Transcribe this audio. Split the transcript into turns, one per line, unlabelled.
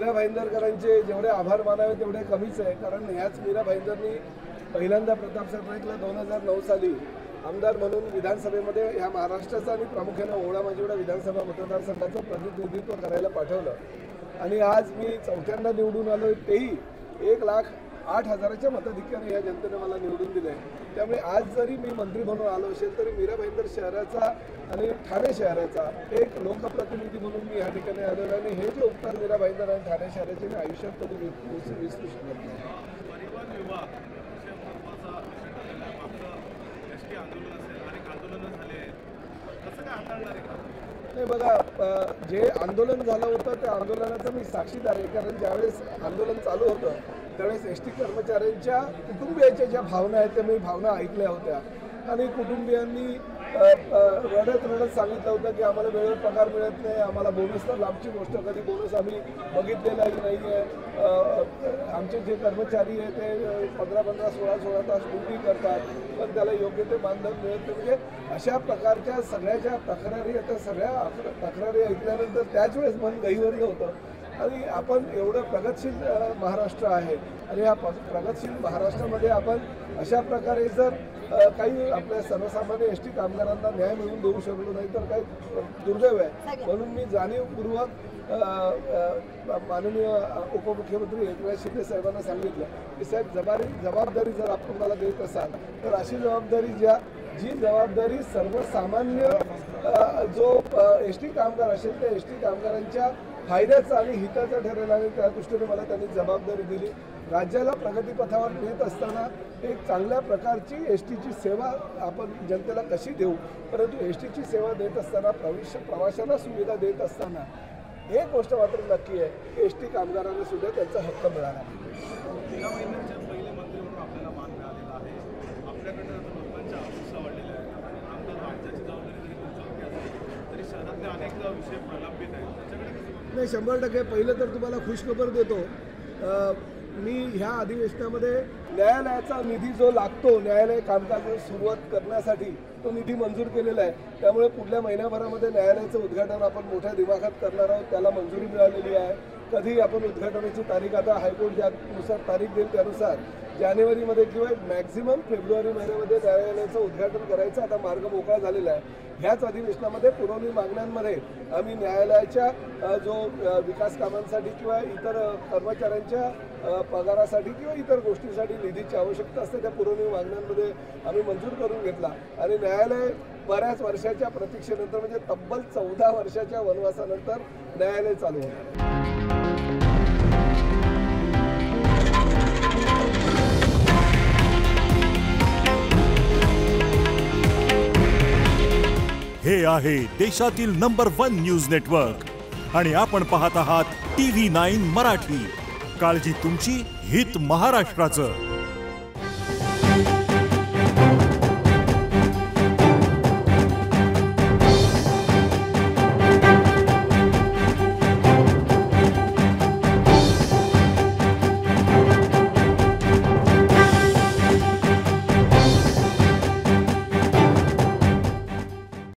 मीरा भाईंदरकरांचे जेवढे आभार मानावे तेवढे कमीच आहे, कारण ह्याच मीरा भाईंदरनी पहिल्यांदा प्रताप सरनाईकला 2009 साली आमदार म्हणून विधानसभेमध्ये ह्या महाराष्ट्राचं आणि प्रामुख्याने ओळा माजिवडा विधानसभा मतदारसंघाचं प्रतिनिधित्व करायला पाठवलं आणि आज मी चौथ्यांदा निवडून आलो, तेही 1,08,000च्या मताधिक्याने या जनतेने मला निवडून दिले। त्यामुळे आज जरी मी मंत्री म्हणून आलो असेल तरी मीरा भाईंदर शहराचा आणि ठाणे शहराचा एक लोकप्रतिनिधी म्हणून मी या ठिकाणी आलेलो आणि हे जे उपकार मीरा भाईंदर आणि ठाणे शहराचे मी आयुष्यात कधी विसरू शकत नाही। नाही बघा, जे आंदोलन झालं होतं त्या आंदोलनाचा मी साक्षीदार आहे, कारण ज्यावेळेस आंदोलन चालू होतं त्यावेळेस एसटी कर्मचाऱ्यांच्या कुटुंबियांच्या ज्या भावना आहेत त्या मी भावना ऐकल्या होत्या आणि कुटुंबियांनी रडत सांगितलं होतं की आम्हाला वेळेवर पगार मिळत नाही, आम्हाला बोनस तर लांबची गोष्ट, कधी बोनस आम्ही बघितलेलाही नाही आहे। आमचे जे कर्मचारी आहेत ते 15-15, 16-16 तास ड्युटी करतात पण त्याला योग्य ते मानधन मिळत नाही। म्हणजे अशा प्रकारच्या सगळ्याच्या तक्रारी, आता सगळ्या तक्रारी ऐकल्यानंतर त्याच वेळेस मन गहिवरलं होतं आणि आपण एवढं प्रगतशील महाराष्ट्र आहे आणि या प्रगतशील महाराष्ट्रामध्ये आपण अशा प्रकारे जर काही आपल्या सर्वसामान्य एसटी कामगारांना न्याय मिळवून देऊ शकलो नाही तर काही दुर्दैव आहे। म्हणून मी जाणीवपूर्वक माननीय उपमुख्यमंत्री एकनाथ शिंदे साहेबांना सांगितलं की साहेब जबाबदारी जर आपण मला देत असाल तर अशी जबाबदारी जी जबाबदारी सर्वसामान्य जो एसटी कामगार असेल त्या एसटी कामगारांच्या फायद्याचा आणि हिताचा ठरेल आणि त्या दृष्टीने मला त्यांनी जबाबदारी दिली। राज्याला प्रगतीपथावर नेत असताना एक चांगल्या प्रकारची एसटीची सेवा आपण जनतेला कशी देऊ, परंतु एसटीची सेवा देत असताना प्रवाशांना सुविधा देत असताना एक गोष्ट मात्र नक्की आहे, एसटी कामगारांना सुद्धा त्यांचा हक्क मिळाला। नाही, 100% पहिलं तर तुम्हाला खुशखबर देतो, मी ह्या अधिवेशनामध्ये न्यायालयाचा निधी जो लागतो न्यायालय कामकाज सुरुवात करण्यासाठी तो निधी मंजूर केलेला आहे। त्यामुळे पुढल्या महिन्याभरामध्ये न्यायालयाचं उद्घाटन आपण मोठ्या दिमाखात करणार आहोत, त्याला मंजुरी मिळालेली आहे। कधी आपण उद्घाटनाची तारीख, आता हायकोर्ट ज्यानुसार तारीख देईल त्यानुसार जानेवारीमध्ये किंवा मॅक्झिमम फेब्रुवारी महिन्यामध्ये न्यायालयाचं उद्घाटन करायचा आता मार्ग मोकळा झालेला आहे। ह्याच अधिवेशनामध्ये पुरवणी मागण्यांमध्ये आम्ही न्यायालयाच्या जो विकास कामांसाठी किंवा इतर कर्मचाऱ्यांच्या पगारासाठी किंवा इतर गोष्टींसाठी निधीची आवश्यकता असते त्या पुरवणी मागण्यांमध्ये आम्ही मंजूर करून घेतला आणि न्यायालय बऱ्याच वर्षाच्या प्रतीक्षेनंतर म्हणजे तब्बल 14 वर्षाच्या वनवासानंतर न्यायालय चालू होतं।
हे आहे देशातील नंबर 1 न्यूज नेटवर्क आणि आपण पाहत आहात TV9 मराठी। काळजी तुमची, हित महाराष्ट्राचं।